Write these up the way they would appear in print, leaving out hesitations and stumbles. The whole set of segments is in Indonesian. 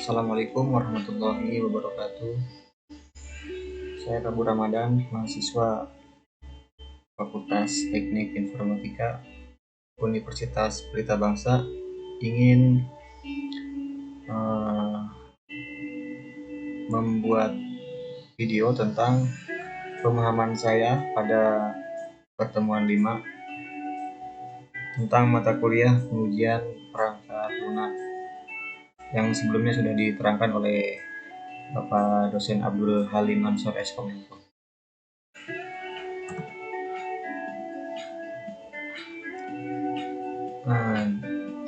Assalamualaikum warahmatullahi wabarakatuh. Saya Rabu Ramadan, mahasiswa Fakultas Teknik Informatika Universitas Pelita Bangsa, ingin membuat video tentang pemahaman saya pada pertemuan 5 tentang mata kuliah pengujian perangkat lunak yang sebelumnya sudah diterangkan oleh Bapak dosen Abdul Halim Mansur Eskomenko.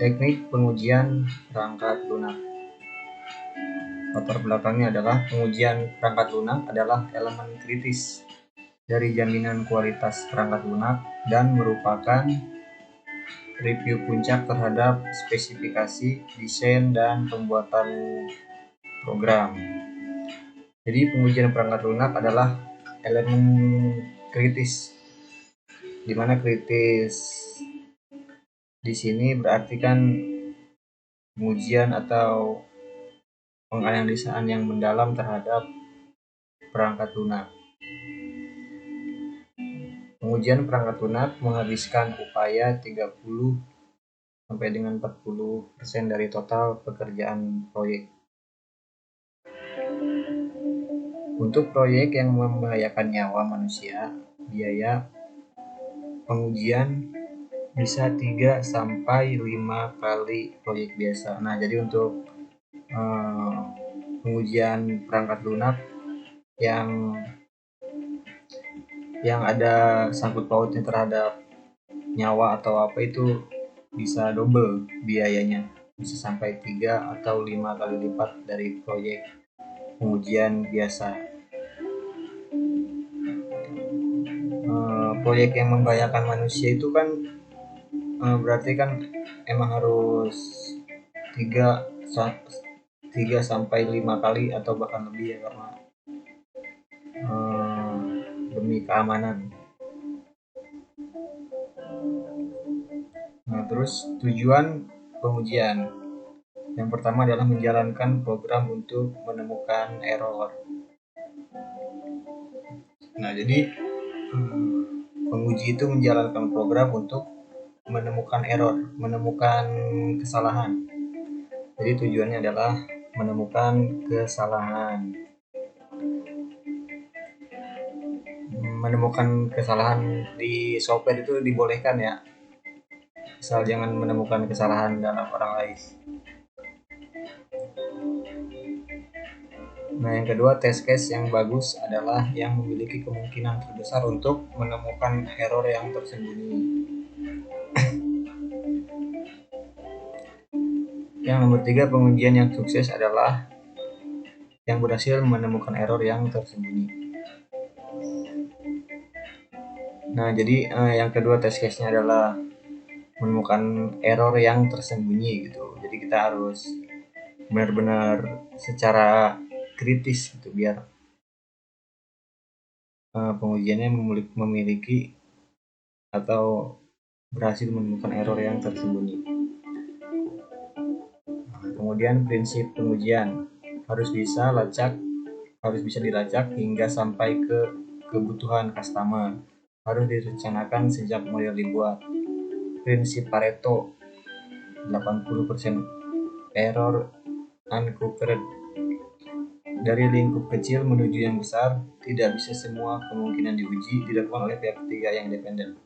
Teknik pengujian perangkat lunak. Latar belakangnya adalah pengujian perangkat lunak adalah elemen kritis dari jaminan kualitas perangkat lunak dan merupakan review puncak terhadap spesifikasi, desain, dan pembuatan program. Jadi pengujian perangkat lunak adalah elemen kritis, di mana kritis di sini berarti kan pengujian atau penganalisaan yang mendalam terhadap perangkat lunak. Pengujian perangkat lunak menghabiskan upaya 30 sampai dengan 40% dari total pekerjaan proyek. Untuk proyek yang membahayakan nyawa manusia, biaya pengujian bisa 3 sampai 5 kali proyek biasa. Nah, jadi untuk pengujian perangkat lunak yang ada sangkut pautnya terhadap nyawa atau apa itu bisa double biayanya, bisa sampai 3 atau 5 kali lipat dari proyek pengujian biasa. Proyek yang membahayakan manusia itu kan berarti kan emang harus 3 sampai 5 kali atau bahkan lebih ya, karena demi keamanan. Nah, terus tujuan pengujian yang pertama adalah menjalankan program untuk menemukan error. Nah, jadi penguji itu menjalankan program untuk menemukan error, menemukan kesalahan. Jadi tujuannya adalah menemukan kesalahan. Menemukan kesalahan di software itu dibolehkan ya, asal jangan menemukan kesalahan dalam orang lain. Nah, yang kedua, test case yang bagus adalah yang memiliki kemungkinan terbesar untuk menemukan error yang tersembunyi. Yang nomor 3, pengujian yang sukses adalah yang berhasil menemukan error yang tersembunyi. Nah, jadi yang kedua test case-nya adalah menemukan error yang tersembunyi gitu. Jadi kita harus benar-benar secara kritis gitu biar pengujiannya memiliki atau berhasil menemukan error yang tersembunyi. Kemudian prinsip pengujian harus bisa dilacak hingga sampai ke kebutuhan customer. Harus direncanakan sejak model dibuat. Prinsip Pareto, 80% error uncovered. Dari lingkup kecil menuju yang besar, tidak bisa semua kemungkinan diuji dilakukan oleh pihak ketiga yang independen.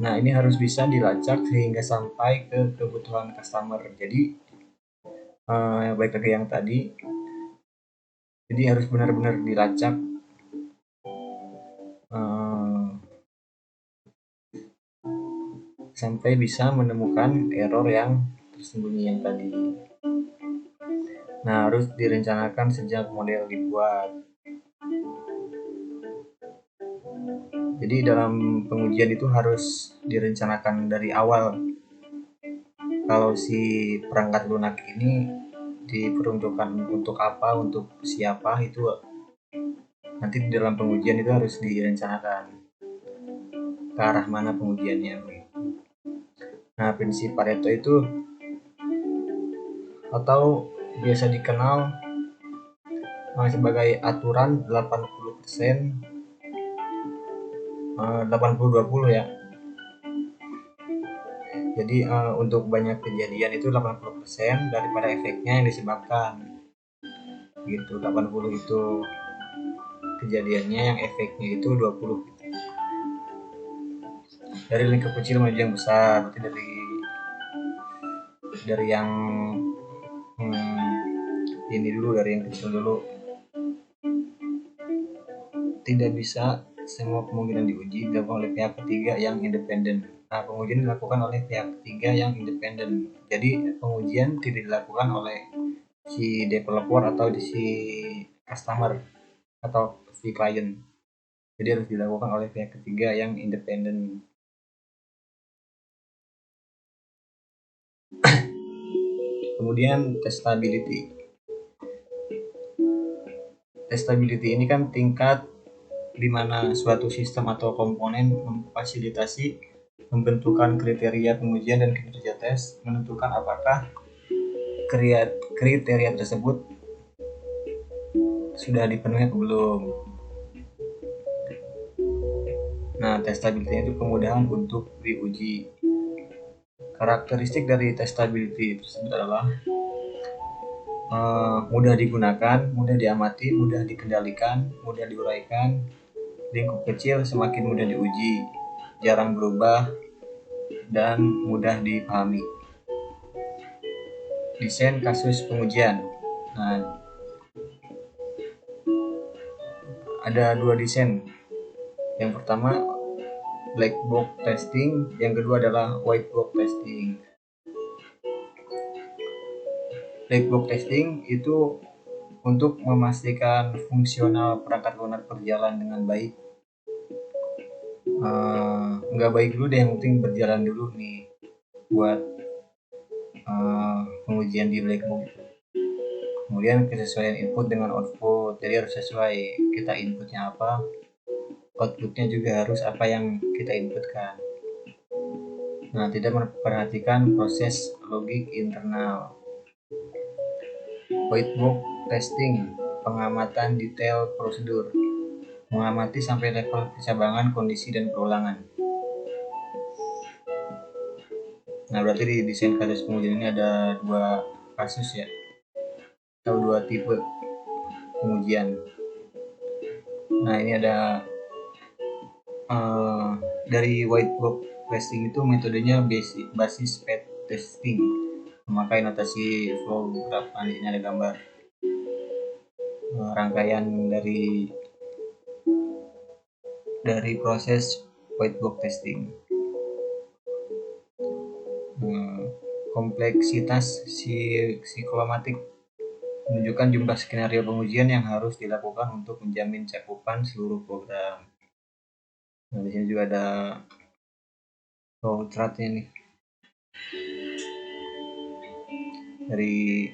Nah, ini harus bisa dilacak sehingga sampai ke kebutuhan customer. Jadi baik lagi yang tadi, jadi harus benar-benar dilacak sampai bisa menemukan error yang tersembunyi yang tadi. Nah, harus direncanakan sejak model dibuat. Jadi dalam pengujian itu harus direncanakan dari awal. Kalau si perangkat lunak ini diperuntukkan untuk apa, untuk siapa, itu nanti di dalam pengujian itu harus direncanakan ke arah mana pengujiannya. Nah, prinsip Pareto itu atau biasa dikenal sebagai aturan 80%, 80-20 ya. Jadi untuk banyak kejadian itu 80% daripada efeknya yang disebabkan gitu. 80 itu kejadiannya, yang efeknya itu 20 gitu. Dari lingkup kecil menuju yang besar, berarti dari yang ini dulu, dari yang kecil dulu. Tidak bisa semua kemungkinan diuji dilakukan oleh pihak ketiga yang independen. Nah, pengujian dilakukan oleh pihak ketiga yang independen. Jadi pengujian tidak dilakukan oleh si developer atau si customer atau si klien. Jadi harus dilakukan oleh pihak ketiga yang independen. Kemudian testability. Testability ini kan tingkat di mana suatu sistem atau komponen memfasilitasi pembentukan kriteria pengujian dan kinerja tes, menentukan apakah kriteria tersebut sudah dipenuhi atau belum. Nah, testability itu kemudahan untuk diuji. Karakteristik dari testability tersebut adalah mudah digunakan, mudah diamati, mudah dikendalikan, mudah diuraikan, lingkup kecil semakin mudah diuji, jarang berubah, dan mudah dipahami. Desain kasus pengujian. Nah, ada dua desain. Yang pertama black box testing, yang kedua adalah white box testing. Black box testing itu untuk memastikan fungsional perangkat lunak berjalan dengan baik. Nggak baik dulu deh, yang penting berjalan dulu nih buat pengujian di black box. Kemudian kesesuaian input dengan output, jadi harus sesuai kita inputnya apa, outputnya juga harus apa yang kita inputkan. Nah, tidak memperhatikan proses logik internal. White box testing, pengamatan detail prosedur, mengamati sampai level kecabangan, kondisi, dan perulangan. Nah, berarti di desain kasus pengujian ini ada dua kasus ya, atau dua tipe pengujian. Nah, ini ada dari white box testing itu metodenya basis PET testing, memakai notasi flow graph. Nah, di sini ada gambar rangkaian dari proses white box testing. Kompleksitas psikolomatik menunjukkan jumlah skenario pengujian yang harus dilakukan untuk menjamin cakupan seluruh program. Nah, di sini juga ada flow chartnya nih, dari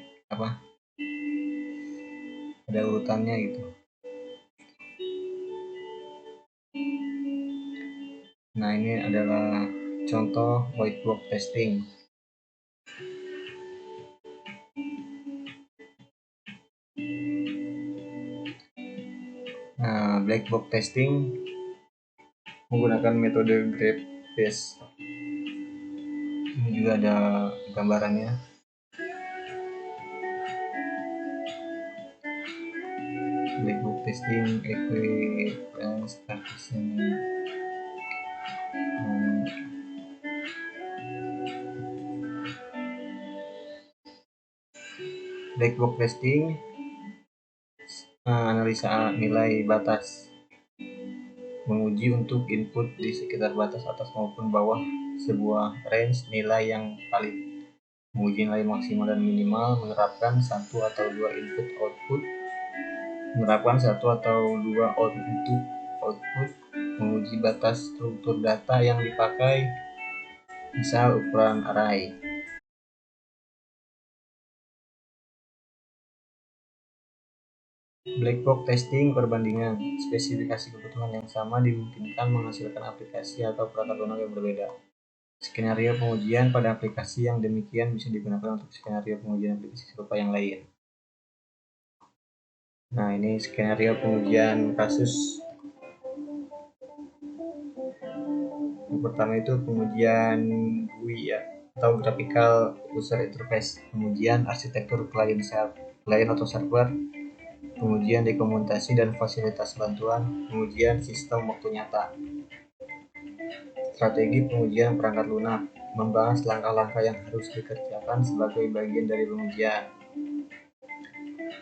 ada urutannya gitu. Nah, ini adalah contoh white box testing. Nah, black box testing menggunakan metode graph based. Ini juga ada gambarannya. Black box testing equivalence partitioning. Black box testing analisa nilai batas, menguji untuk input di sekitar batas atas maupun bawah sebuah range nilai yang valid, menguji nilai maksimal dan minimal, menerapkan satu atau dua input output, menerapkan satu atau dua output, menguji batas struktur data yang dipakai, misal ukuran array. Black box testing perbandingan, spesifikasi kebutuhan yang sama dimungkinkan menghasilkan aplikasi atau perangkat lunak yang berbeda. Skenario pengujian pada aplikasi yang demikian bisa digunakan untuk skenario pengujian aplikasi serupa yang lain. Nah, ini skenario pengujian kasus. Yang pertama itu pengujian GUI ya, atau Graphical User Interface, pengujian arsitektur client atau server, pengujian dokumentasi dan fasilitas bantuan, pengujian sistem waktu nyata. Strategi pengujian perangkat lunak, membahas langkah-langkah yang harus dikerjakan sebagai bagian dari pengujian.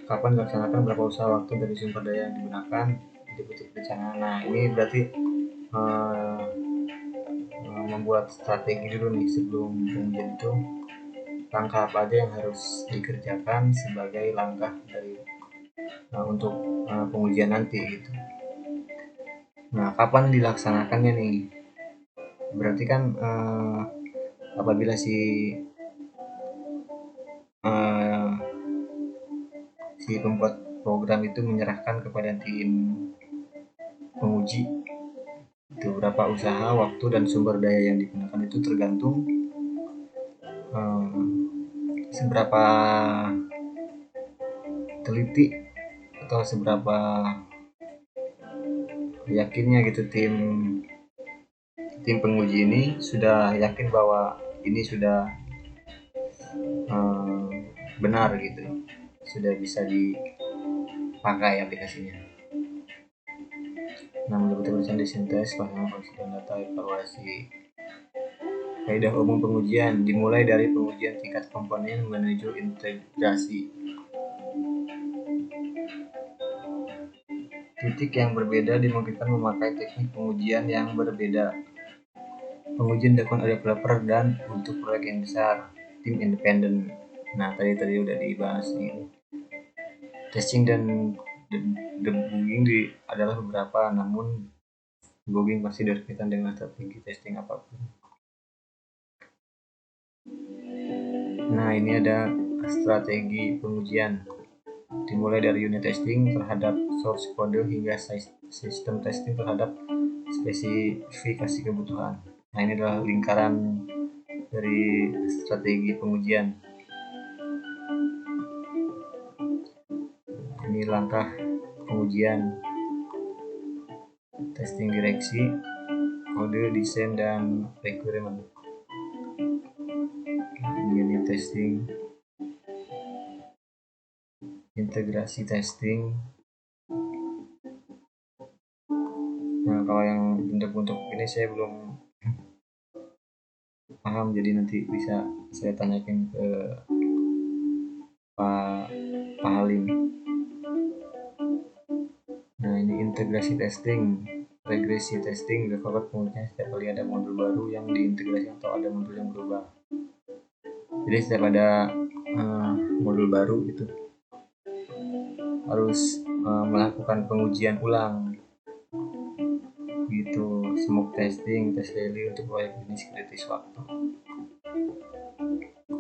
Kapan dilaksanakan, berapa usaha waktu dari sumber daya yang digunakan, dibutuhkan perencanaan. Nah, ini berarti uh, membuat strategi dulu nih sebelum pengujian itu, langkah apa aja yang harus dikerjakan sebagai langkah dari untuk pengujian nanti gitu. Nah, kapan dilaksanakannya nih? Berarti kan apabila uh, si pembuat program itu menyerahkan kepada tim penguji itu berapa usaha, waktu, dan sumber daya yang digunakan itu tergantung seberapa teliti atau seberapa yakinnya gitu tim penguji ini sudah yakin bahwa ini sudah benar gitu, sudah bisa dipakai aplikasinya. Nah, meliputi tulisan desintes, pelaksanaan proses dan data evaluasi. Kaidah umum pengujian dimulai dari pengujian tingkat komponen menuju integrasi. Titik yang berbeda dimungkinkan memakai teknik pengujian yang berbeda. Pengujian dilakukan oleh developer dan untuk proyek yang besar, tim independen. Nah, tadi udah dibahas ini. Testing dan debugging adalah beberapa, namun debugging pasti berkaitan dengan strategi testing apapun. Nah, ini ada strategi pengujian. Dimulai dari unit testing terhadap source code hingga sistem testing terhadap spesifikasi kebutuhan. Nah, ini adalah lingkaran dari strategi pengujian. Ini langkah pengujian: testing direksi, kode, desain, dan requirement. Unit testing, integrasi testing. Nah, kalau yang bentuk-bentuk ini saya belum paham, jadi nanti bisa saya tanyakan ke Pak Halim. Nah, ini integrasi testing, regresi testing, developer pengujian setiap kali ada modul baru yang diintegrasi atau ada modul yang berubah. Jadi setiap ada modul baru itu harus melakukan pengujian ulang gitu. Smoke testing, test daily untuk proyek jenis kritis waktu.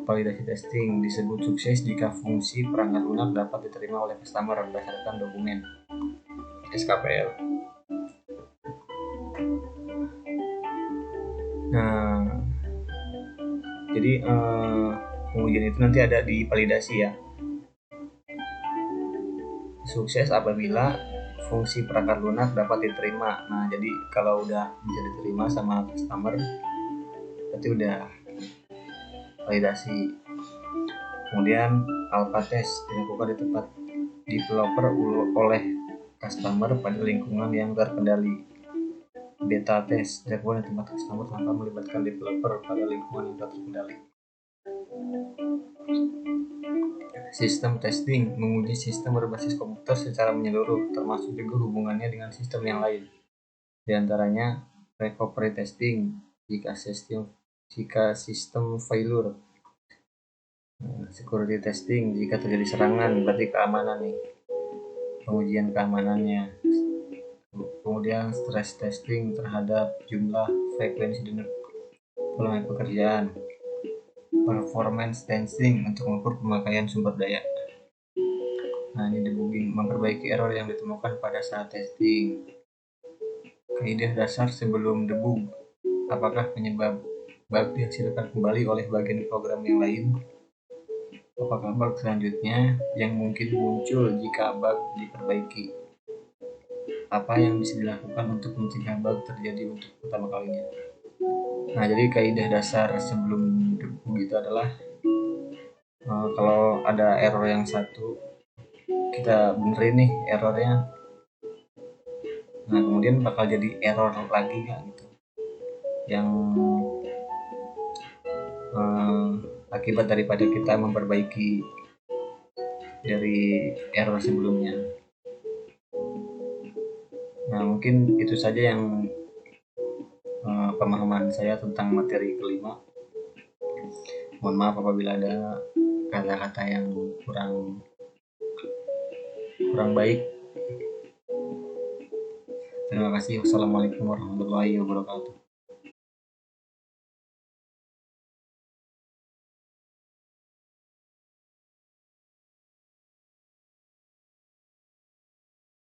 Validasi testing disebut sukses jika fungsi perangkat lunak dapat diterima oleh customer berdasarkan dokumen SKPL. Nah, jadi pengujian itu nanti ada di validasi ya. Sukses apabila fungsi perangkat lunak dapat diterima. Nah, jadi kalau udah bisa diterima sama customer, berarti udah validasi. Kemudian alpha test dilakukan di tempat developer oleh customer pada lingkungan yang terkendali. Beta test dilakukan di tempat customer tanpa melibatkan developer pada lingkungan yang terkendali. Sistem testing menguji sistem berbasis komputer secara menyeluruh, termasuk juga hubungannya dengan sistem yang lain. Di antaranya recovery testing jika sistem failure. Security testing jika terjadi serangan, berarti keamanan nih, pengujian keamanannya. Kemudian stress testing terhadap jumlah, frekuensi, dan volume pekerjaan. Performance testing untuk mengukur pemakaian sumber daya. Nah, ini debugging, memperbaiki error yang ditemukan pada saat testing. Kaidah dasar sebelum debug, apakah penyebab bug dihasilkan kembali oleh bagian program yang lain? Apakah bug selanjutnya yang mungkin muncul jika bug diperbaiki? Apa yang bisa dilakukan untuk mencegah bug terjadi untuk pertama kalinya? Nah, jadi kaidah dasar sebelum debu itu adalah kalau ada error yang satu, kita benerin nih errornya. Nah, kemudian bakal jadi error lagi kan gitu. Yang akibat daripada kita memperbaiki dari error sebelumnya. Nah, mungkin itu saja yang pemahaman saya tentang materi kelima. Mohon maaf apabila ada kata-kata yang kurang baik. Terima kasih. Wassalamualaikum warahmatullahi wabarakatuh.